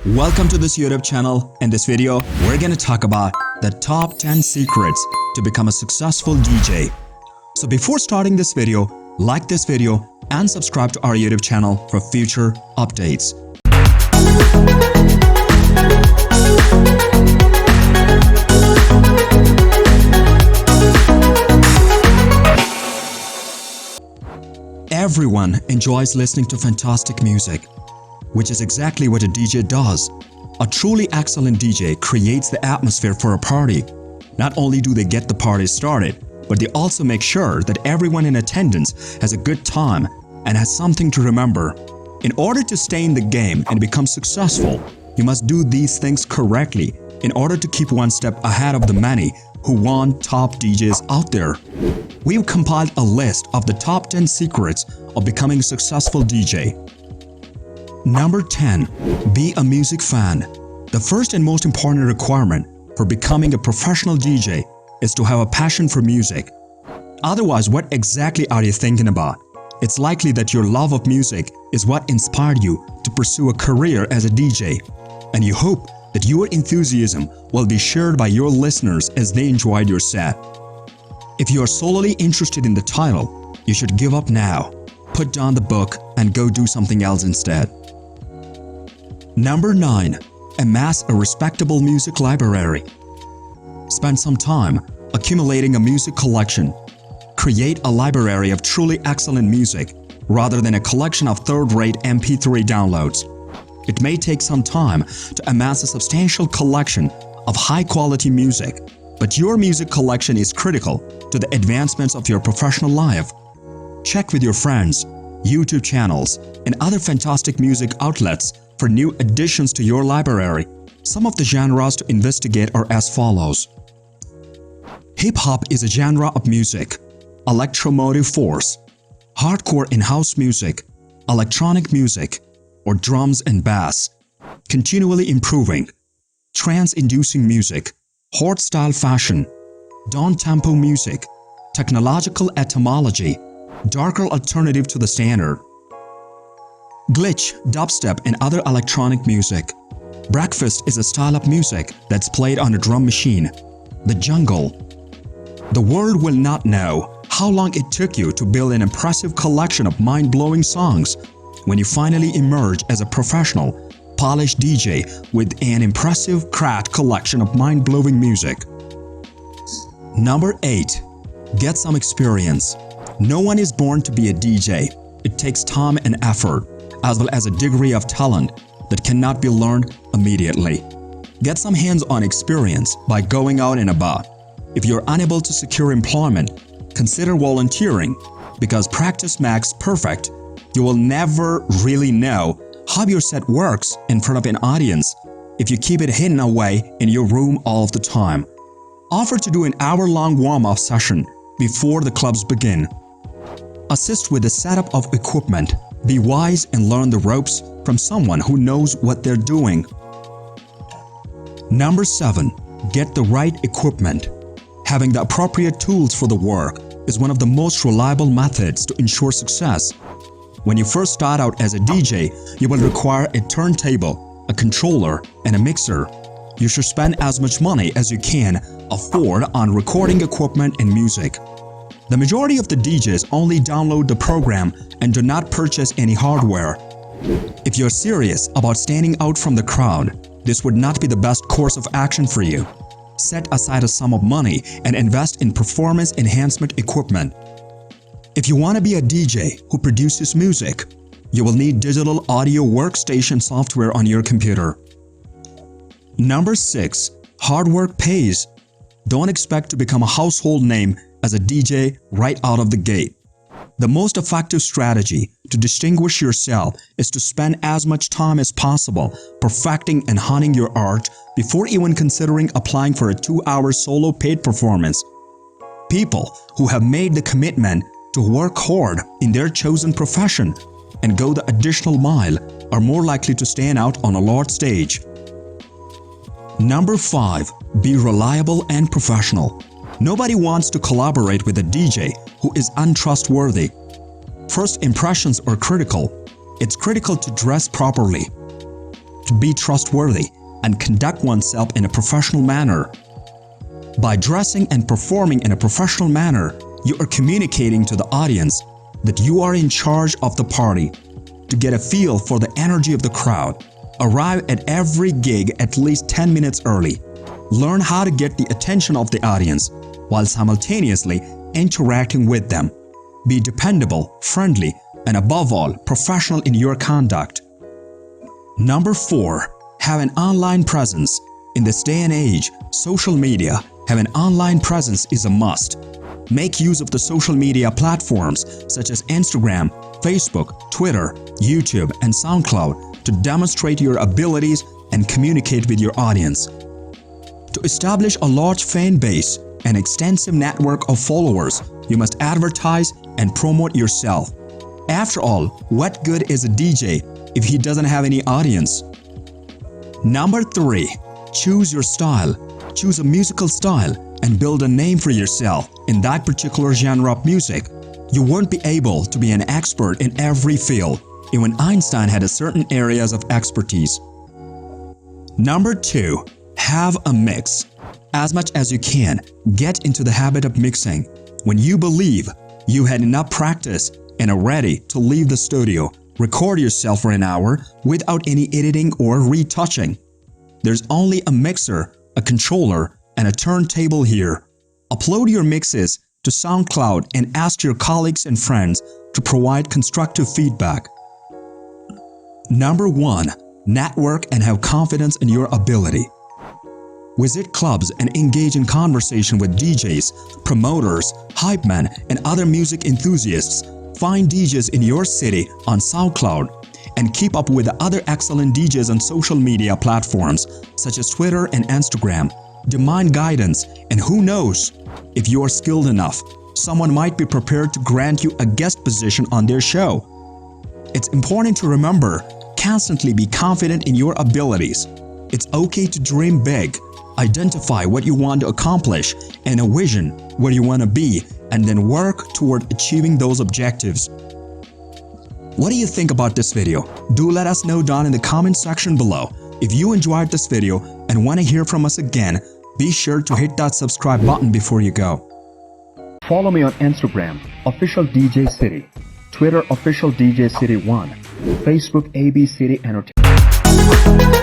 Welcome to this YouTube channel. In this video, we're going to talk about the top 10 secrets to become a successful DJ. So before starting this video, like this video and subscribe to our YouTube channel for future updates. Everyone enjoys listening to fantastic music, which is exactly what a DJ does. A truly excellent DJ creates the atmosphere for a party. Not only do they get the party started, but they also make sure that everyone in attendance has a good time and has something to remember. In order to stay in the game and become successful, you must do these things correctly in order to keep one step ahead of the many who want top DJs out there. We've compiled a list of the top 10 secrets of becoming a successful DJ. Number 10. Be a music fan. The first and most important requirement for becoming a professional DJ is to have a passion for music. Otherwise, what exactly are you thinking about? It's likely that your love of music is what inspired you to pursue a career as a DJ, and you hope that your enthusiasm will be shared by your listeners as they enjoyed your set. If you are solely interested in the title, you should give up now. Put down the book and go do something else instead. Number 9. Amass a respectable music library. Spend some time accumulating a music collection. Create a library of truly excellent music rather than a collection of third-rate MP3 downloads. It may take some time to amass a substantial collection of high-quality music, but your music collection is critical to the advancements of your professional life. Check with your friends, YouTube channels, and other fantastic music outlets for new additions to your library. Some of the genres to investigate are as follows. Hip-hop is a genre of music. Electromotive force, hardcore and house music, electronic music, or drums and bass. Continually improving. Trance-inducing music, horde-style fashion, down-tempo music, technological etymology, darker alternative to the standard. Glitch, dubstep, and other electronic music. Breakfast is a style of music that's played on a drum machine. The jungle. The world will not know how long it took you to build an impressive collection of mind-blowing songs when you finally emerge as a professional, polished DJ with an impressive cracked collection of mind-blowing music. Number 8. Get some experience. No one is born to be a DJ. It takes time and effort, as well as a degree of talent that cannot be learned immediately. Get some hands-on experience by going out and about. If you're unable to secure employment, consider volunteering, because practice makes perfect. You will never really know how your set works in front of an audience if you keep it hidden away in your room all of the time. Offer to do an hour-long warm-up session before the clubs begin. Assist with the setup of equipment. Be wise and learn the ropes from someone who knows what they're doing. Number 7. Get the right equipment. Having the appropriate tools for the work is one of the most reliable methods to ensure success. When you first start out as a DJ, you will require a turntable, a controller, and a mixer. You should spend as much money as you can afford on recording equipment and music. The majority of the DJs only download the program and do not purchase any hardware. If you're serious about standing out from the crowd, this would not be the best course of action for you. Set aside a sum of money and invest in performance enhancement equipment. If you want to be a DJ who produces music, you will need digital audio workstation software on your computer. Number 6. Hard work pays. Don't expect to become a household name as a DJ right out of the gate. The most effective strategy to distinguish yourself is to spend as much time as possible perfecting and honing your art before even considering applying for a 2-hour solo paid performance. People who have made the commitment to work hard in their chosen profession and go the additional mile are more likely to stand out on a large stage. Number 5. Be reliable and professional. Nobody wants to collaborate with a DJ who is untrustworthy. First impressions are critical. It's critical to dress properly. to be trustworthy and conduct oneself in a professional manner. By dressing and performing in a professional manner, you are communicating to the audience that you are in charge of the party. To get a feel for the energy of the crowd, arrive at every gig at least 10 minutes early. Learn how to get the attention of the audience while simultaneously interacting with them. Be dependable, friendly, and above all, professional in your conduct. Number 4. Have an online presence. In this day and age, social media, have an online presence is a must. Make use of the social media platforms such as Instagram, Facebook, Twitter, YouTube, and SoundCloud to demonstrate your abilities and communicate with your audience. To establish a large fan base and extensive network of followers, you must advertise and promote yourself. After all, what good is a DJ if he doesn't have any audience? Number 3. Choose your style. Choose a musical style and build a name for yourself in that particular genre of music. You won't be able to be an expert in every field. Even Einstein had a certain areas of expertise. Number 2. Have a mix. As much as you can, get into the habit of mixing. When you believe you had enough practice and are ready to leave the studio, record yourself for an hour without any editing or retouching. There's only a mixer, a controller, and a turntable here. Upload your mixes to SoundCloud and ask your colleagues and friends to provide constructive feedback. Number 1. Network and have confidence in your ability. Visit clubs and engage in conversation with DJs, promoters, hype men, and other music enthusiasts. Find DJs in your city on SoundCloud and keep up with the other excellent DJs on social media platforms such as Twitter and Instagram. Demand guidance, and who knows, if you are skilled enough, someone might be prepared to grant you a guest position on their show. It's important to remember, constantly be confident in your abilities. It's okay to dream big. Identify what you want to accomplish and a vision where you want to be, and then work toward achieving those objectives. What do you think about this video? Do let us know down in the comment section below. If you enjoyed this video and want to hear from us again, be sure to hit that subscribe button before you go. Follow me on Instagram, Official DJ City, Twitter, Official DJ City 1, Facebook, AB City Entertainment.